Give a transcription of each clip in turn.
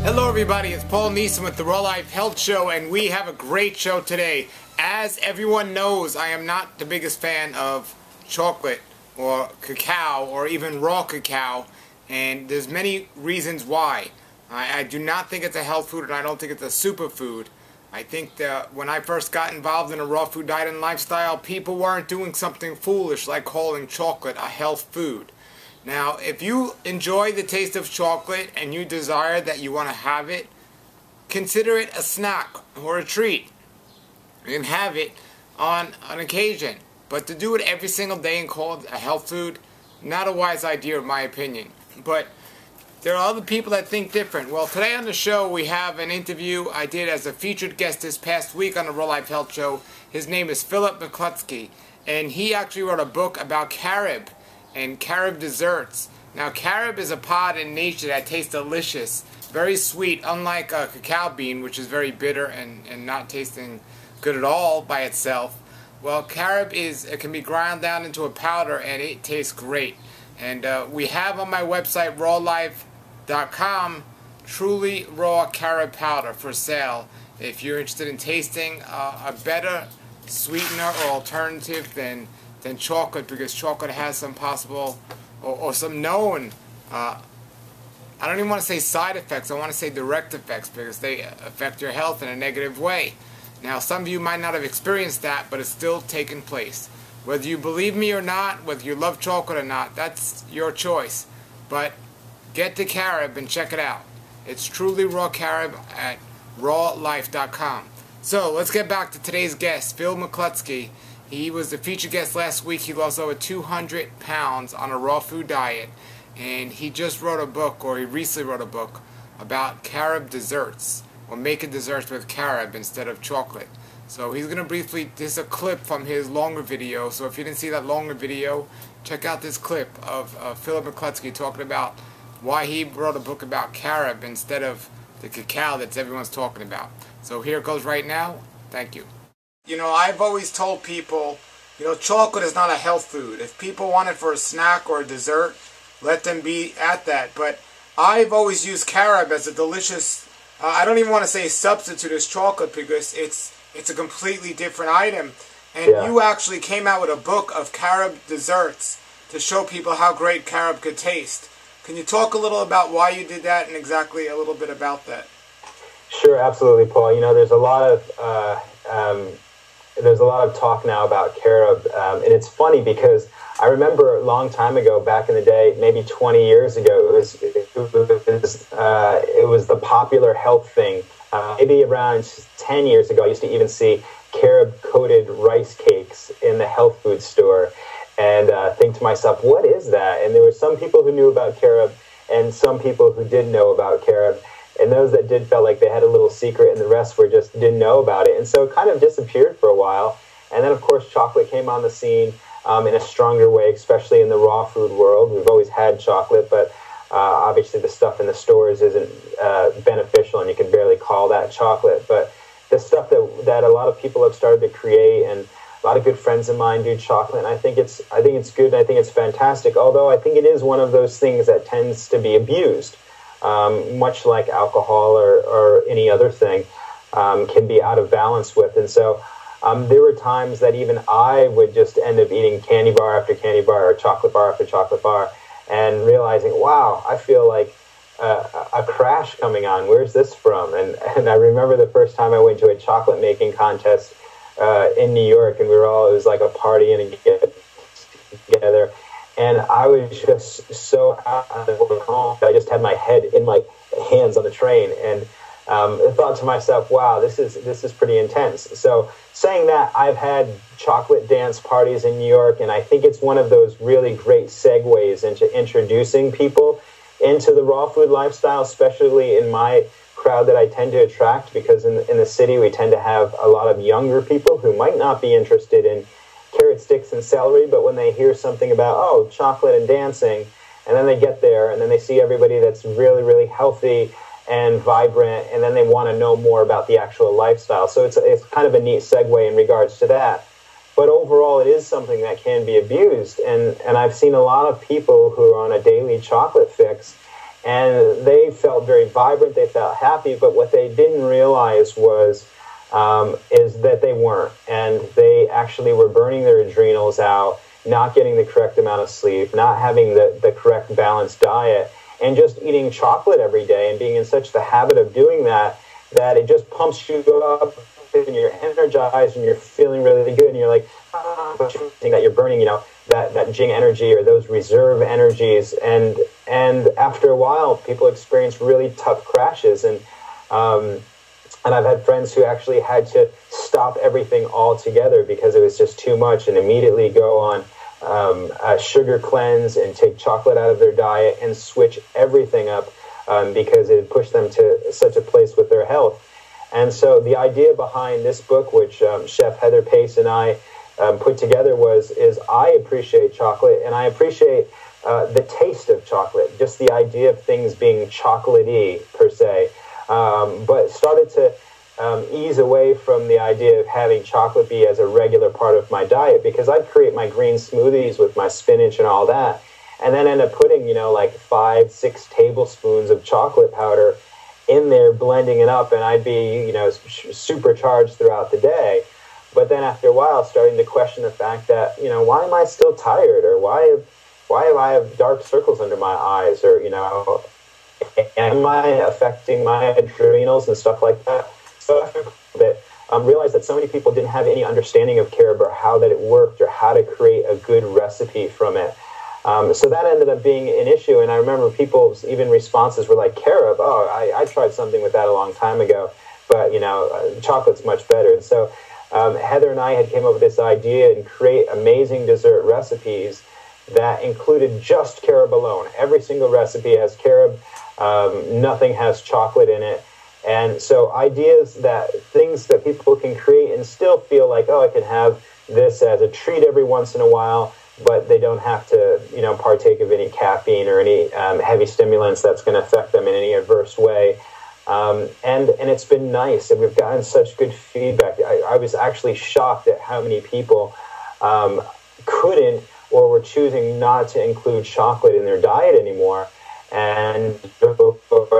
Hello everybody, it's Paul Neeson with the Raw Life Health Show, and we have a great show today. As everyone knows, I am not the biggest fan of chocolate or cacao or even raw cacao, and there's many reasons why. I do not think it's a health food, and I don't think it's a superfood. I think that when I first got involved in a raw food diet and lifestyle, people weren't doing something foolish like calling chocolate a health food. Now, if you enjoy the taste of chocolate and you desire that you want to have it, consider it a snack or a treat. You can have it on an occasion. But to do it every single day and call it a health food, not a wise idea in my opinion. But there are other people that think different. Well, today on the show we have an interview I did as a featured guest this past week on the Raw Life Health Show. His name is Philip McCluskey, and he actually wrote a book about carob and carob desserts. Now, carob is a pod in nature that tastes delicious, very sweet, unlike a cacao bean, which is very bitter and not tasting good at all by itself. Well, carob it can be ground down into a powder, and it tastes great. And we have on my website, rawlife.com, truly raw carob powder for sale. If you're interested in tasting a better sweetener or alternative than chocolate, because chocolate has some possible or some known I don't even want to say side effects, I want to say direct effects, because they affect your health in a negative way. Now, some of you might not have experienced that, but it's still taking place. Whether you believe me or not, whether you love chocolate or not, that's your choice. But get the carob and check it out. It's truly raw carob at rawlife.com. So let's get back to today's guest, Phil McCluskey. He was the featured guest last week. He lost over 200 pounds on a raw food diet. And he just wrote a book, or he recently wrote a book, about carob desserts, or making desserts with carob instead of chocolate. So he's going to briefly, this is a clip from his longer video. So if you didn't see that longer video, check out this clip of Philip McCluskey talking about why he wrote a book about carob instead of the cacao that everyone's talking about. So here it goes right now. Thank you. You know, I've always told people, chocolate is not a health food. If people want it for a snack or a dessert, let them be at that. But I've always used carob as a delicious, I don't even want to say substitute as chocolate, because it's a completely different item. And you actually came out with a book of carob desserts to show people how great carob could taste. Can you talk a little about why you did that and exactly a little bit about that? Sure, absolutely, Paul. There's a lot of talk now about carob, and it's funny because I remember a long time ago, back in the day, maybe 20 years ago, it was the popular health thing. Maybe around 10 years ago, I used to even see carob-coated rice cakes in the health food store, and think to myself, what is that? And there were some people who knew about carob and some people who didn't know about carob. And those that did felt like they had a little secret, and the rest just didn't know about it. And so it kind of disappeared for a while. And then, of course, chocolate came on the scene in a stronger way, especially in the raw food world. We've always had chocolate, but obviously the stuff in the stores isn't beneficial, and you can barely call that chocolate. But the stuff that a lot of people have started to create, and a lot of good friends of mine do chocolate, and I think it's good, and I think it's fantastic. Although I think it is one of those things that tends to be abused. Much like alcohol or any other thing, can be out of balance with. And so there were times that even I would just end up eating candy bar after candy bar, or chocolate bar after chocolate bar, and realizing, wow, I feel like a crash coming on. Where's this from? And I remember the first time I went to a chocolate making contest in New York, and it was like a party and a get together. And I was just so out home. I just had my head in my hands on the train, and I thought to myself, "Wow, this is pretty intense." So, saying that, I've had chocolate dance parties in New York, and I think it's one of those really great segues into introducing people into the raw food lifestyle, especially in my crowd that I tend to attract, because in the city we tend to have a lot of younger people who might not be interested in carrot sticks and celery, but when they hear something about, chocolate and dancing, and then they get there, and then they see everybody that's really, really healthy and vibrant, and then they want to know more about the actual lifestyle. So it's kind of a neat segue in regards to that. But overall, it is something that can be abused, and I've seen a lot of people who are on a daily chocolate fix, And they felt very vibrant, they felt happy, but what they didn't realize was is that they weren't. And they actually were burning their adrenals out, not getting the correct amount of sleep, not having the correct balanced diet, and just eating chocolate every day and being in such the habit of doing that, that it just pumps you up and you're energized and you're feeling really good and you're like, but you think that you're burning, that Jing energy or those reserve energies. And after a while, people experience really tough crashes. And I've had friends who actually had to stop everything altogether because it was just too much, and immediately go on a sugar cleanse and take chocolate out of their diet and switch everything up because it pushed them to such a place with their health. And so the idea behind this book, which Chef Heather Pace and I put together, is I appreciate chocolate, and I appreciate the taste of chocolate, just the idea of things being chocolatey per se, but started to ease away from the idea of having chocolate be as a regular part of my diet, because I'd create my green smoothies with my spinach and all that, and then end up putting, like 5-6 tablespoons of chocolate powder in there, blending it up, and I'd be, supercharged throughout the day. But then after a while, starting to question the fact that, why am I still tired? Or why have I have dark circles under my eyes? Or, am I affecting my adrenals and stuff like that? So after a bit, realized that so many people didn't have any understanding of carob or how that it worked or how to create a good recipe from it. So that ended up being an issue, and I remember people's even responses were like, carob, I tried something with that a long time ago, but, chocolate's much better. And so Heather and I had came up with this idea and create amazing dessert recipes that included just carob alone. Every single recipe has carob, nothing has chocolate in it. And so things that people can create and still feel like, I can have this as a treat every once in a while, but they don't have to, partake of any caffeine or any heavy stimulants that's going to affect them in any adverse way. And it's been nice, and we've gotten such good feedback. I was actually shocked at how many people couldn't or were choosing not to include chocolate in their diet anymore, and or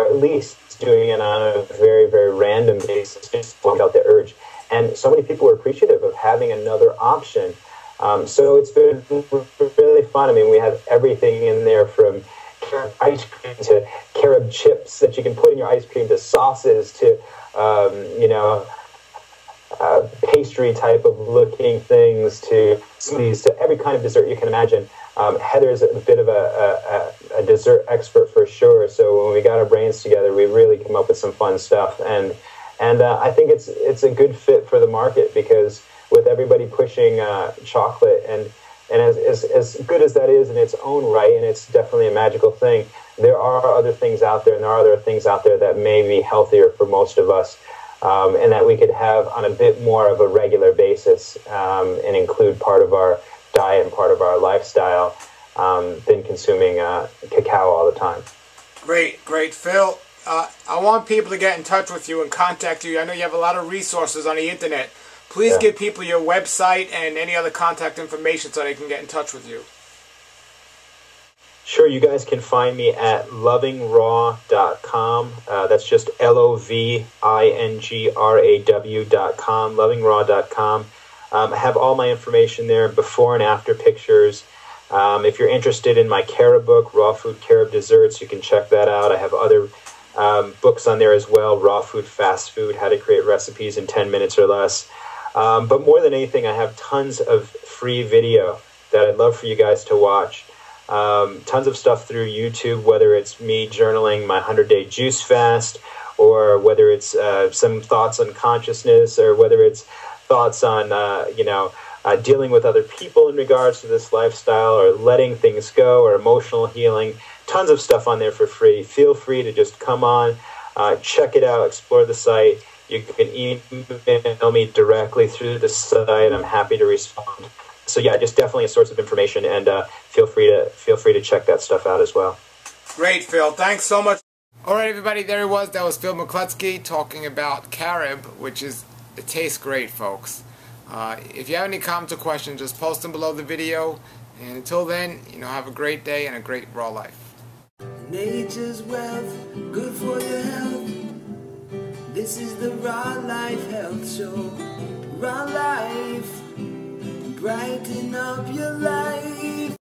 at least doing it on a very, very random basis, just without the urge. And so many people are appreciative of having another option. So it's been really fun. I mean, we have everything in there from carob ice cream to carob chips that you can put in your ice cream to sauces to, pastry type of looking things to smoothies to every kind of dessert you can imagine. Heather's a bit of a dessert expert for sure. So when we got our brains together, we really came up with some fun stuff. And I think it's a good fit for the market, because with everybody pushing chocolate, and as good as that is in its own right, and it's definitely a magical thing, there are other things out there, and there are other things out there that may be healthier for most of us, and that we could have on a bit more of a regular basis, and include part of our diet and part of our lifestyle, than consuming cacao all the time. Great, Phil. I want people to get in touch with you and contact you. I know you have a lot of resources on the internet. Please give people your website and any other contact information so they can get in touch with you. Sure, you guys can find me at lovingraw.com. That's just LOVINGRAW.com, lovingraw.com. I have all my information there, before and after pictures. If you're interested in my carob book, Raw Food Carob Desserts, you can check that out. I have other books on there as well, Raw Food, Fast Food, How to Create Recipes in 10 Minutes or Less. But more than anything, I have tons of free video that I'd love for you guys to watch. Tons of stuff through YouTube, whether it's me journaling my 100-day juice fast, or whether it's some thoughts on consciousness, or whether it's thoughts on, dealing with other people in regards to this lifestyle, or letting things go, or emotional healing. Tons of stuff on there for free. Feel free to just come on, check it out, explore the site. You can email me directly through the site. I'm happy to respond. So yeah, just definitely a source of information, and feel free to check that stuff out as well. Great, Phil. Thanks so much. All right, everybody, there he was. That was Phil McCluskey talking about carob, it tastes great, folks. If you have any comments or questions, just post them below the video. And until then, have a great day and a great raw life. nature's wealth, good for your health. This is the Raw Life Health Show. Raw Life, brighten up your life.